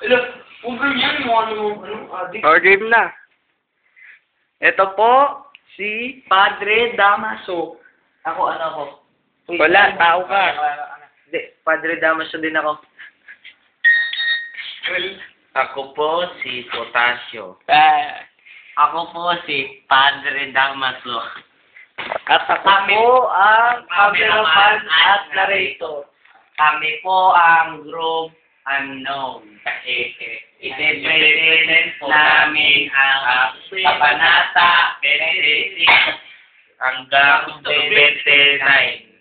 Alam, huwag ganyan mo adik. Or game na. Ito po, si... Padre Damaso. Ako, ano ako? Wala, tao ka. Hindi, Padre Damaso din ako. Ako po si Potasio. Ah. Ako po si Padre Damaso. At ako po ang cameraman at narrator. Kami po ang group unknown. Kasi i-present po namin ang Kabanata 26 hanggang 29.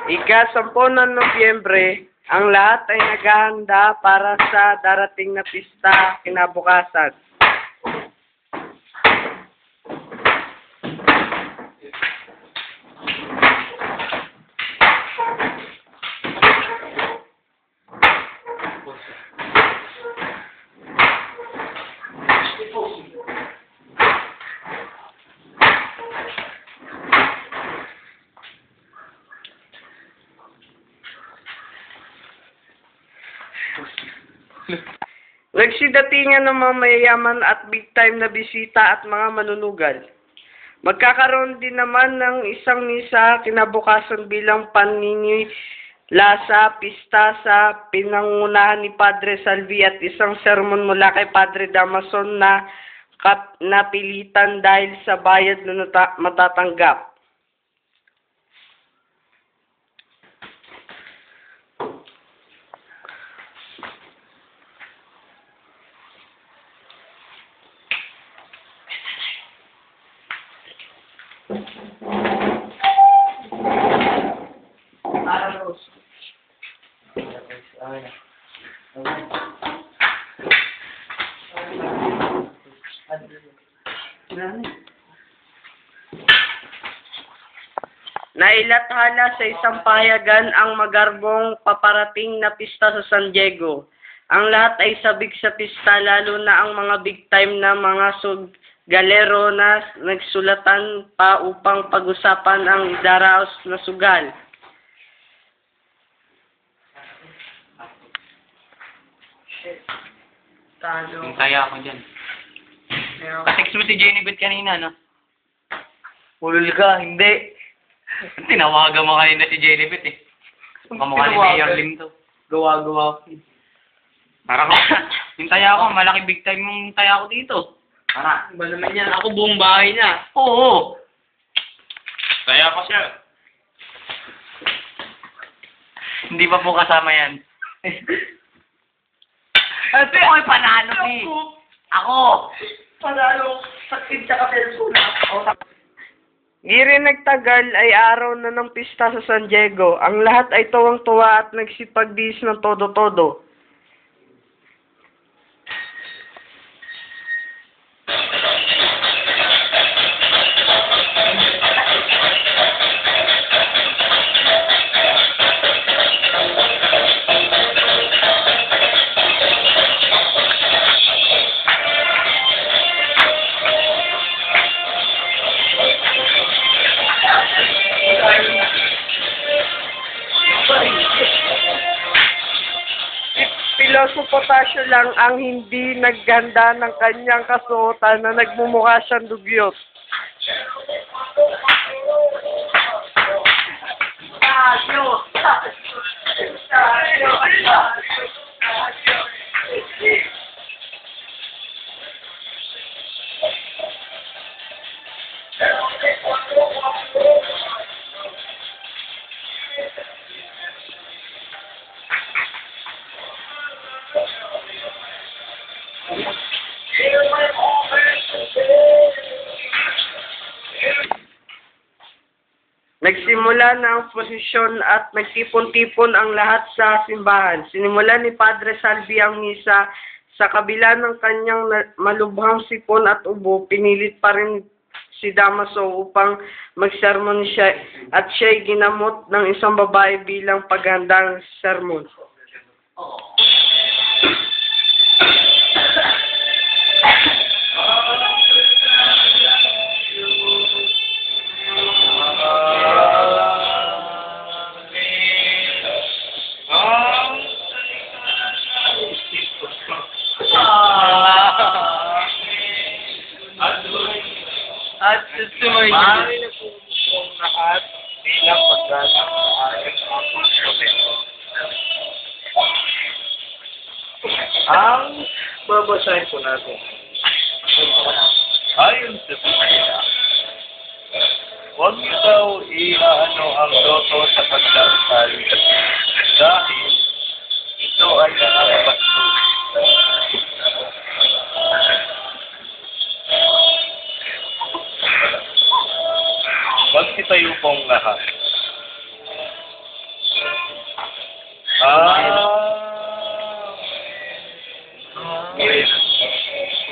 Ika-10 ng Nobyembre, ang lahat ay naghahanda para sa darating na pista kinabukasan. Nagsidatingan ng mga mayayaman at big time na bisita at mga manunugal. Magkakaroon din naman ng isang misa kinabukasan bilang paninila sa pista sa pinangunahan ni Padre Salvi at isang sermon mula kay Padre Damason na napilitan dahil sa bayad na matatanggap. Nailathala sa isang pahayagan ang magarbong paparating na pista sa San Diego. Ang lahat ay sabik sa pista, lalo na ang mga big time na mga galero na nagsulatan pa upang pag-usapan ang idaraos na sugal. Kaya ako dyan. Katext mo si Jenny Beth kanina, no? Ulul ka, hindi. Tinawagan mo kanina si Jenny Beth, eh. Kamukha ni Mayor Lim to. Gawa-gawa. Parang, hintay ako. Malaki big time yung hintay ako dito. Para. Ba naman yan? Ako buong bahay na. Oo. Kaya ako siya. Hindi pa po kasama yan. Ate, Ako'y panalo, eh. Ako. Panalo. Sakit sa kapelsuna. Di rin nagtagal ay araw na ng pista sa San Diego. Ang lahat ay tuwang-tuwa at nagsipagdiis ng todo-todo. Piloso Potasio lang ang hindi nagganda ng kanyang kasuotan na nagmumukha siyang dugyot. Nagsimula na ang posisyon at nagtipon-tipon ang lahat sa simbahan. Sinimula ni Padre Salvi ang misa. Sa kabila ng kanyang malubhang sipon at ubo, pinilit pa rin si Damaso upang magsermon siya at siya'y ginamot ng isang babae bilang paghandang sermon. po natin. Ayon sa Biblia, huwag niyo daw iaano ang loto sa pagdasal dahil ito ay nakakabasto. Magsitayo pong lahat.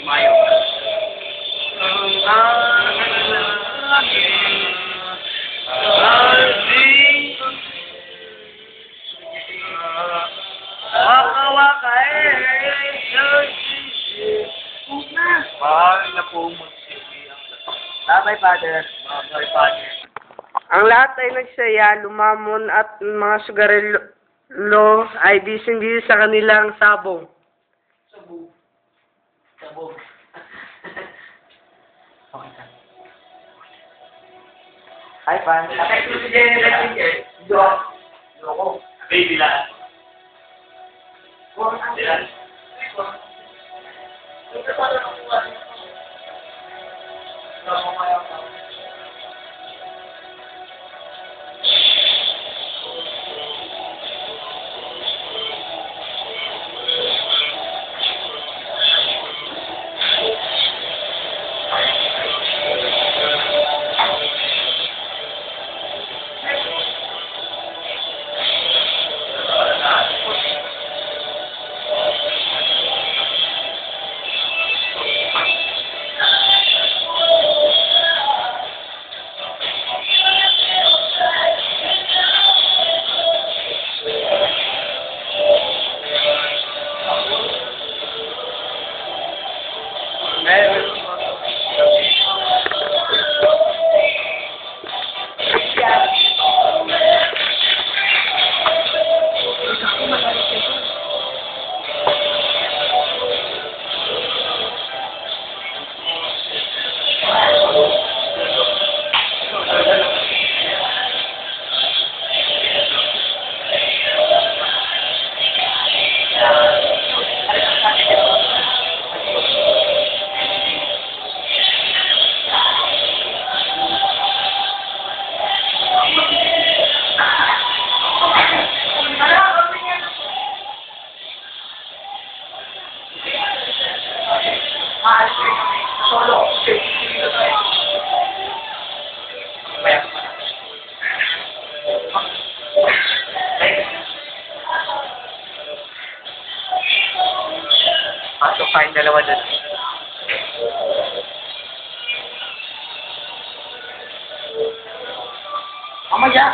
Kumayo. Mahal na po magsisi ang Bye-bye, Father. mga Father. Ang lahat ay nagsaya, lumamon at mga sugarelo ay dising-disi sa kanilang sabong. Sabog. Sabog. Okay ka. Hi, Pan. Atay ko si Jenny Messenger. Loko. Baby lang. Dilan. Pasok tayong dalawa dun. Mamaya.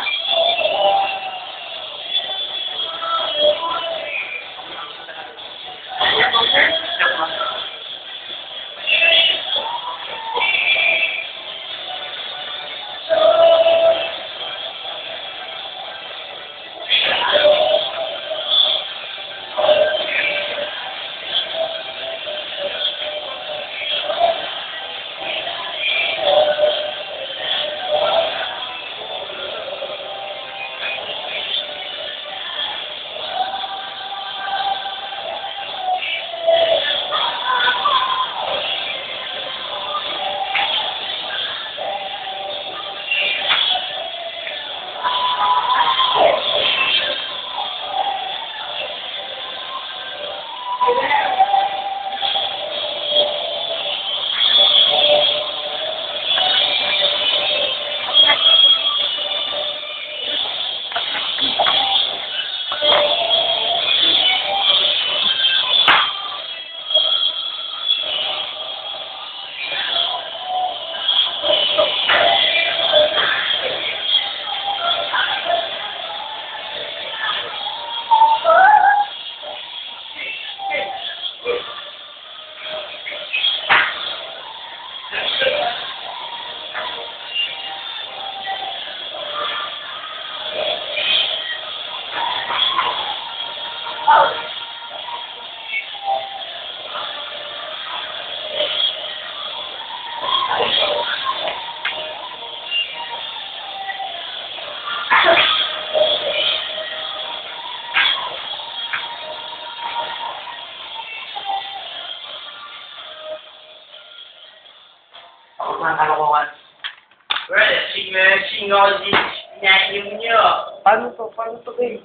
Messing all this inaayos nyo. Paano to, babe?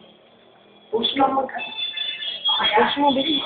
Post mo mag... Post mo, babe.